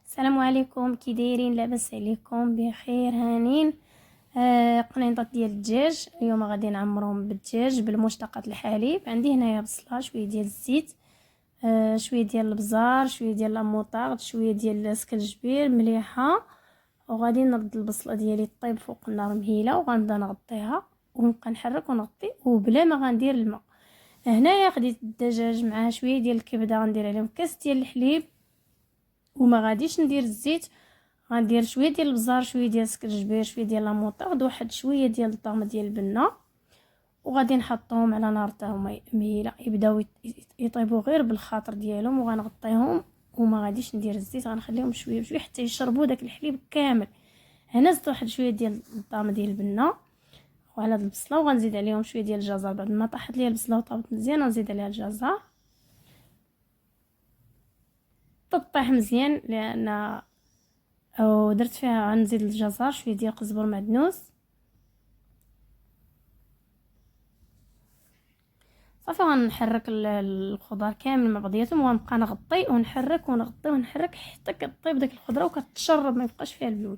السلام عليكم، كي دايرين؟ لاباس عليكم؟ بخير هانين. قنينطات ديال الدجاج اليوم غادي نعمرهم بالدجاج بالمشتقات الحليب. عندي هنايا بصله، شويه ديال الزيت، شويه ديال البزار، شويه ديال لاموطارد، شويه ديال السكنجبير مليحه. وغادي نرد البصله ديالي طيب فوق النار مهيله، وغنبدا نغطيها ونبقى نحرك ونغطي وبلا ما غندير الماء. هنايا خديت الدجاج معاه شويه ديال الكبده، غندير عليهم كاس ديال الحليب وما غاديش ندير الزيت. غندير شويه ديال البزار، شويه ديال السكرجبير، شويه ديال لاموطارد، واحد شويه ديال الطعم ديال البنه، وغادي نحطهم على نار حتى هما مهيله يبداو يطيبوا غير بالخاطر ديالهم، وغنغطيهم وما غاديش ندير الزيت. غنخليهم شويه بشويه حتى يشربوا داك الحليب كامل. هنا زدت واحد شويه ديال الطعم ديال البنه وعلى هاد البصله، وغنزيد عليهم شويه ديال الجزر. بعد ما طاحت ليا البصله وطابت مزيان غنزيد عليها الجزر تطيح مزيان، لان ودرت فيها غنزيد الجزر، شويه ديال قزبر معدنوس. صافي غنحرك الخضار كامل مع بعضياتهم، وغنبقى نغطي ونحرك ونغطي ونحرك حتى كطيب داك الخضره وكتشرب ما يبقاش فيها اللون.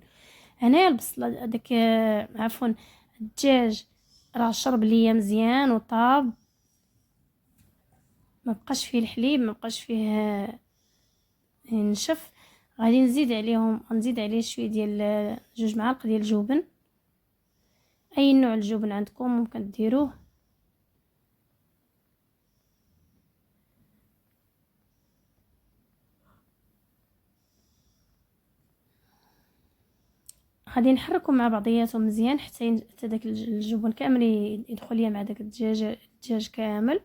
هنايا البصله داك عفوا الدجاج راه شرب ليا مزيان وطاب، ما بقاش فيه الحليب، ما بقاش فيه نشف. غادي نزيد عليهم، غنزيد عليه شويه ديال 2 معالق ديال الجبن، اي نوع الجبن عندكم ممكن ديروه. غادي نحركهم مع بعضياتهم مزيان حتى داك الجبن كامل يدخل ليا مع داك الدجاج كامل.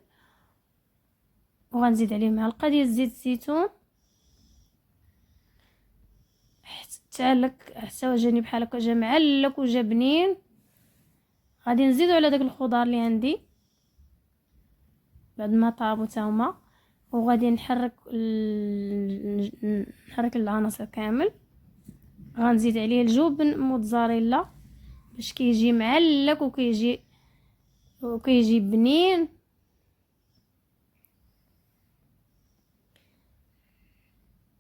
وغنزيد عليه معلقه ديال زيت الزيتون حتى لك، حتى جاني بحال هكا جا معلك وجا بنين. غادي نزيدو على داك الخضار اللي عندي بعد ما طابوا حتى هما، وغادي نحرك العناصر كامل. غنزيد عليه الجبن موتزاريلا باش كيجي معلك وكيجي بنين.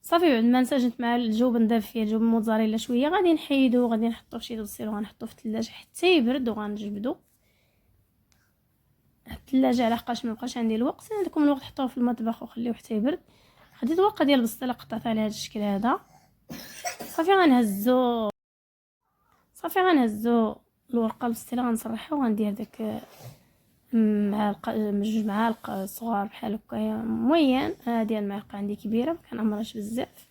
صافي بعد ما نسجنت مع الجبن داب فيه الجبن موتزاريلا شويه، غادي نحيدو وغادي نحطو فشي دوسير وغنحطو في الثلاجه حتى يبرد وغنجبدو الثلاجه، على حقاش ما بقاش عندي الوقت. عندكم الوقت حطوه في المطبخ وخليوه حتى يبرد. خديت ورقه ديال البسطيله قطعتها على هذا الشكل هذا. صافي غنهزو الورقه البسطيله، غنصرحها وغندير داك معلقه 2 معالق صغار بحال هكايا موين. هادي المعلقه عندي كبيره ما كنعمرهاش بزاف.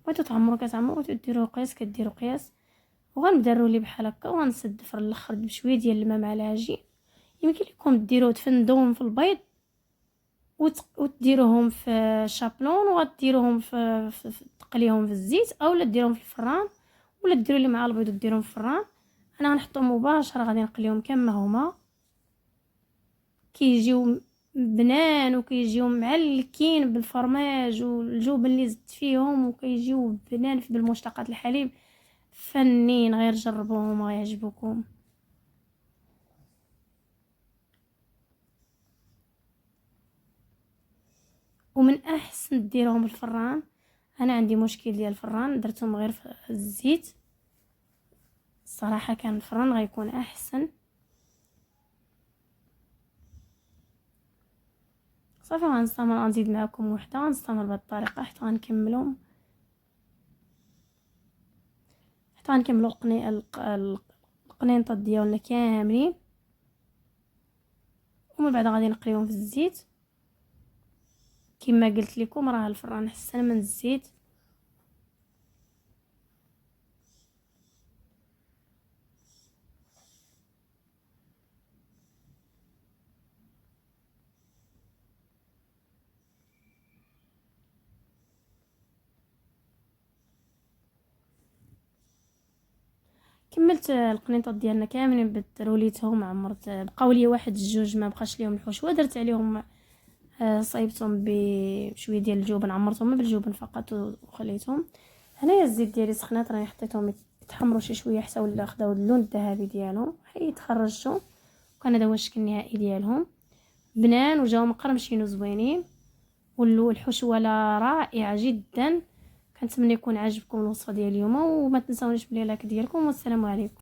بغيتو تعمروا كتعمروا، ديروا قياس كديروا قياس. وغنبدا الرولي بحال هكا وغنسد في الاخر بشويه ديال الماء مع العجين. يمكن لكم ديروه تفندوهم في البيض وتديروهم في شابلون وغديروهم في تقليهم في الزيت، اولا ديروهم في الفران، ولا ديروا لي مع البيض وديروهم في الفران. انا غنحطهم مباشره، غادي نقليهم كما هما، كيجيو بنان وكيجيو معلكين بالفرماج والجبن اللي زدت فيهم، وكيجيو بنان بالمشتقات الحليب فنين. غير جربوهم ويعجبوكم. ومن احسن ديروهم بالفران. انا عندي مشكل ديال الفران، درتهم غير في الزيت. الصراحه كان الفران غيكون احسن. صافي غنستمر، غنزيد معكم وحده، غنستمر بهذه الطريقه حتى غنكملهم، حتى غنكملوا القنينطات ديالنا كاملين. ومن بعد غادي نقليهم في الزيت. كما قلت لكم راه الفران احسن من الزيت. كملت القنيطات ديالنا كاملين بدروليتهم، عمرت بقاو لي واحد 2 ما بقاش ليهم الحشوه، درت عليهم صايبتهم بشويه ديال الجبن، عمرتهم بالجبن فقط وخليتهم. هنايا الزيت ديالي سخنات، راني حطيتهم يتحمروا شي شويه حتى ولا خداو اللون الذهبي ديالهم، حيت خرجتهم وكان هذا هو الشكل النهائي ديالهم، بنان وجاو مقرمشين وزوينين. والحشوه رائعه جدا، كنتمنى يكون عاجبكم الوصفه ديال اليوم، وما تنساونيش بلي لايك ديالكم، والسلام عليكم.